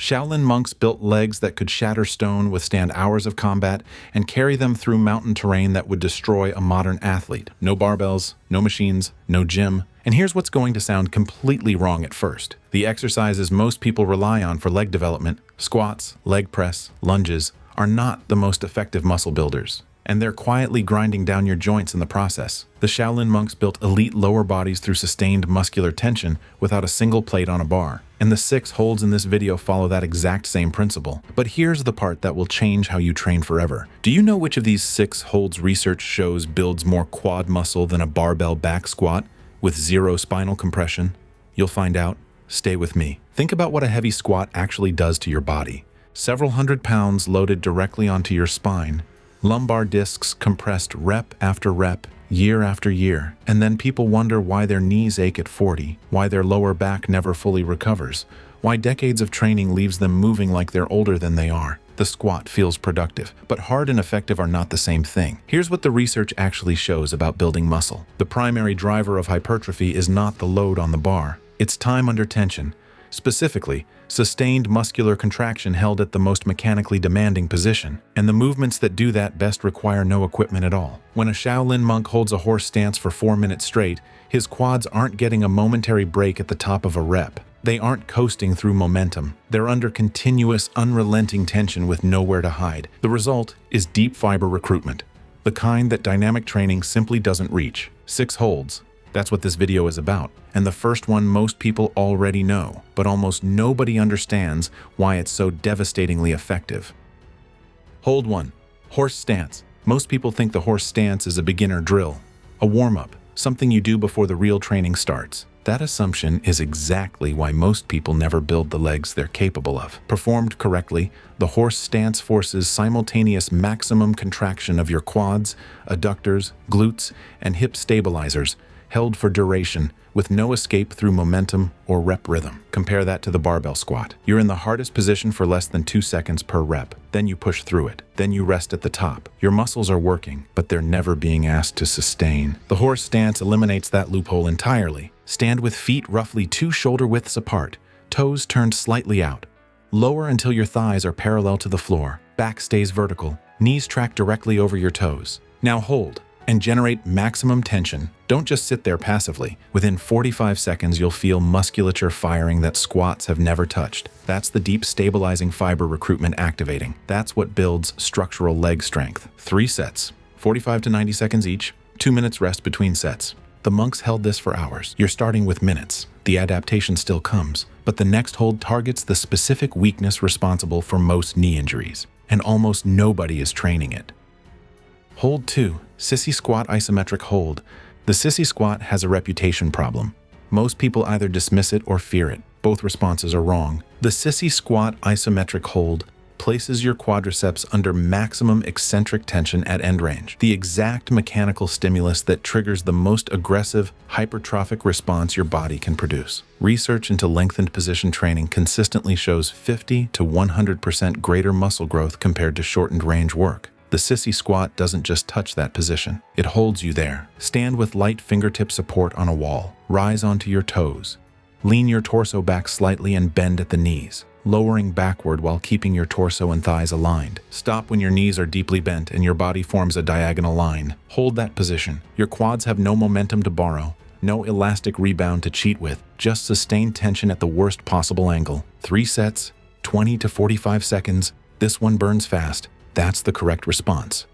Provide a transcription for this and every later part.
Shaolin monks built legs that could shatter stone, withstand hours of combat, and carry them through mountain terrain that would destroy a modern athlete. No barbells, no machines, no gym. And here's what's going to sound completely wrong at first. The exercises most people rely on for leg development, squats, leg press, lunges, are not the most effective muscle builders. And they're quietly grinding down your joints in the process. The Shaolin monks built elite lower bodies through sustained muscular tension without a single plate on a bar. And the 6 holds in this video follow that exact same principle. But here's the part that will change how you train forever. Do you know which of these 6 holds research shows builds more quad muscle than a barbell back squat with 0 spinal compression? You'll find out. Stay with me. Think about what a heavy squat actually does to your body. Several hundred pounds loaded directly onto your spine. Lumbar discs compressed rep after rep, year after year, and then people wonder why their knees ache at 40, why their lower back never fully recovers, why decades of training leaves them moving like they're older than they are. The squat feels productive, but hard and effective are not the same thing. Here's what the research actually shows about building muscle. The primary driver of hypertrophy is not the load on the bar, it's time under tension. Specifically, sustained muscular contraction held at the most mechanically demanding position, and the movements that do that best require no equipment at all. When a Shaolin monk holds a horse stance for 4 minutes straight, his quads aren't getting a momentary break at the top of a rep. They aren't coasting through momentum. They're under continuous, unrelenting tension with nowhere to hide. The result is deep fiber recruitment, the kind that dynamic training simply doesn't reach. 6 holds. That's what this video is about. And the first one most people already know, but almost nobody understands why it's so devastatingly effective. Hold 1. Horse stance. Most people think the horse stance is a beginner drill, a warm-up, something you do before the real training starts. That assumption is exactly why most people never build the legs they're capable of. Performed correctly, the horse stance forces simultaneous maximum contraction of your quads, adductors, glutes, and hip stabilizers, held for duration, with no escape through momentum or rep rhythm. Compare that to the barbell squat. You're in the hardest position for less than 2 seconds per rep. Then you push through it. Then you rest at the top. Your muscles are working, but they're never being asked to sustain. The horse stance eliminates that loophole entirely. Stand with feet roughly 2 shoulder widths apart, toes turned slightly out. Lower until your thighs are parallel to the floor. Back stays vertical. Knees track directly over your toes. Now hold and generate maximum tension. Don't just sit there passively. Within 45 seconds, you'll feel musculature firing that squats have never touched. That's the deep stabilizing fiber recruitment activating. That's what builds structural leg strength. 3 sets, 45 to 90 seconds each, 2 minutes rest between sets. The monks held this for hours. You're starting with minutes. The adaptation still comes, but the next hold targets the specific weakness responsible for most knee injuries, and almost nobody is training it. Hold 2. Sissy squat isometric hold. The sissy squat has a reputation problem. Most people either dismiss it or fear it. Both responses are wrong. The sissy squat isometric hold places your quadriceps under maximum eccentric tension at end range, the exact mechanical stimulus that triggers the most aggressive, hypertrophic response your body can produce. Research into lengthened position training consistently shows 50 to 100% greater muscle growth compared to shortened range work. The sissy squat doesn't just touch that position. It holds you there. Stand with light fingertip support on a wall. Rise onto your toes. Lean your torso back slightly and bend at the knees, lowering backward while keeping your torso and thighs aligned. Stop when your knees are deeply bent and your body forms a diagonal line. Hold that position. Your quads have no momentum to borrow, no elastic rebound to cheat with, just sustained tension at the worst possible angle. 3 sets, 20 to 45 seconds. This one burns fast. That's the correct response.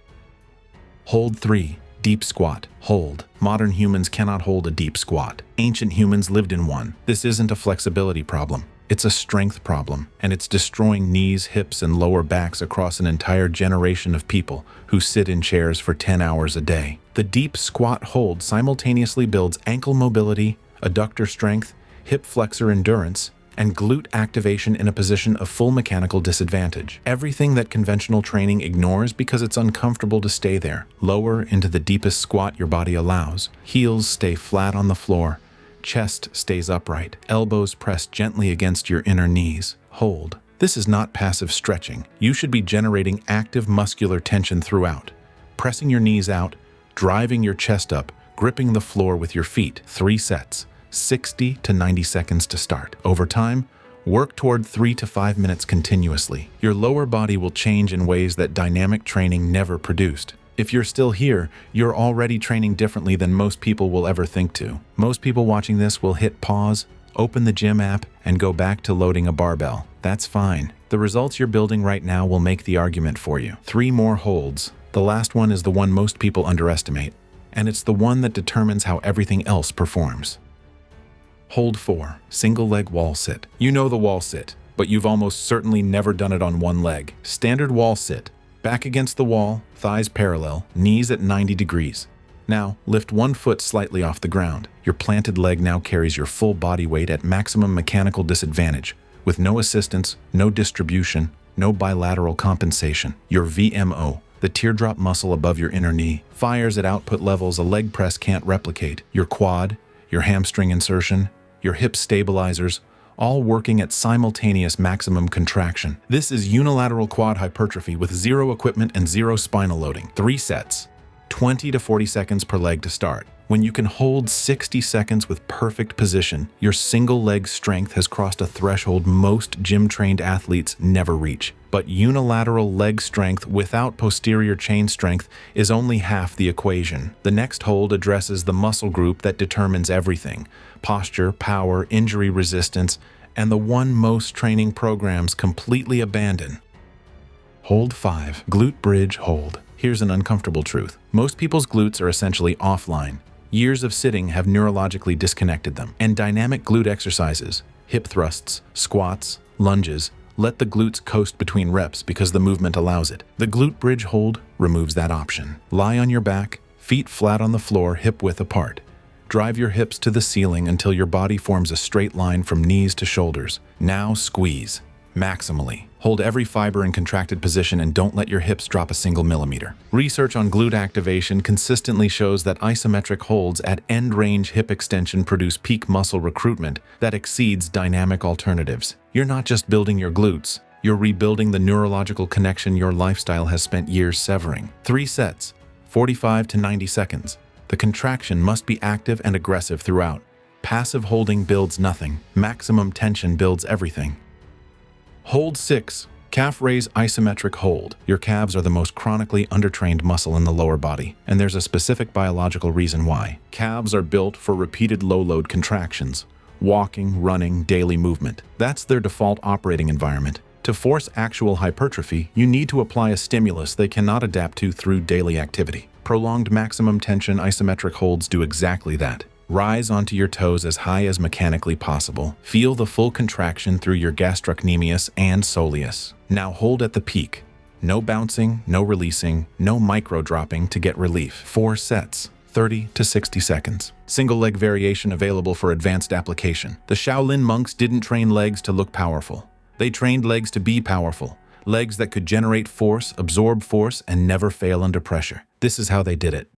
Hold 3. Deep squat. Hold. Modern humans cannot hold a deep squat. Ancient humans lived in one. This isn't a flexibility problem. It's a strength problem, and it's destroying knees, hips, and lower backs across an entire generation of people who sit in chairs for 10 hours a day. The deep squat hold simultaneously builds ankle mobility, adductor strength, hip flexor endurance, and glute activation in a position of full mechanical disadvantage. Everything that conventional training ignores because it's uncomfortable to stay there. Lower into the deepest squat your body allows. Heels stay flat on the floor. Chest stays upright. Elbows press gently against your inner knees. Hold. This is not passive stretching. You should be generating active muscular tension throughout. Pressing your knees out, driving your chest up, gripping the floor with your feet. 3 sets. 60 to 90 seconds to start. Over time, Work toward 3 to 5 minutes continuously. Your lower body will change in ways that dynamic training never produced. If you're still here, you're already training differently than most people will ever think to. Most people watching this will hit pause, open the gym app, and go back to loading a barbell. That's fine. The results you're building right now will make the argument for you. 3 more holds. The last one is the one most people underestimate, and it's the one that determines how everything else performs. Hold 4, single leg wall sit. You know the wall sit, but you've almost certainly never done it on one leg. Standard wall sit. Back against the wall, thighs parallel, knees at 90 degrees. Now, lift one foot slightly off the ground. Your planted leg now carries your full body weight at maximum mechanical disadvantage, with no assistance, no distribution, no bilateral compensation. Your VMO, the teardrop muscle above your inner knee, fires at output levels a leg press can't replicate. Your quad, your hamstring insertion, your hip stabilizers, all working at simultaneous maximum contraction. This is unilateral quad hypertrophy with 0 equipment and 0 spinal loading. 3 sets, 20 to 40 seconds per leg to start. When you can hold 60 seconds with perfect position, your single leg strength has crossed a threshold most gym-trained athletes never reach. But unilateral leg strength without posterior chain strength is only half the equation. The next hold addresses the muscle group that determines everything: posture, power, injury resistance, and the one most training programs completely abandon. Hold 5, glute bridge hold. Here's an uncomfortable truth. Most people's glutes are essentially offline. Years of sitting have neurologically disconnected them. And dynamic glute exercises, hip thrusts, squats, lunges, let the glutes coast between reps because the movement allows it. The glute bridge hold removes that option. Lie on your back, feet flat on the floor, hip width apart. Drive your hips to the ceiling until your body forms a straight line from knees to shoulders. Now squeeze, maximally. Hold every fiber in contracted position and don't let your hips drop a single millimeter. Research on glute activation consistently shows that isometric holds at end-range hip extension produce peak muscle recruitment that exceeds dynamic alternatives. You're not just building your glutes, you're rebuilding the neurological connection your lifestyle has spent years severing. 3 sets, 45 to 90 seconds. The contraction must be active and aggressive throughout. Passive holding builds nothing. Maximum tension builds everything. Hold 6, calf raise isometric hold. Your calves are the most chronically undertrained muscle in the lower body, and there's a specific biological reason why. Calves are built for repeated low-load contractions, walking, running, daily movement. That's their default operating environment. To force actual hypertrophy, you need to apply a stimulus they cannot adapt to through daily activity. Prolonged maximum tension isometric holds do exactly that. Rise onto your toes as high as mechanically possible. Feel the full contraction through your gastrocnemius and soleus. Now hold at the peak. No bouncing, no releasing, no micro-dropping to get relief. 4 sets, 30 to 60 seconds. Single leg variation available for advanced application. The Shaolin monks didn't train legs to look powerful. They trained legs to be powerful. Legs that could generate force, absorb force, and never fail under pressure. This is how they did it.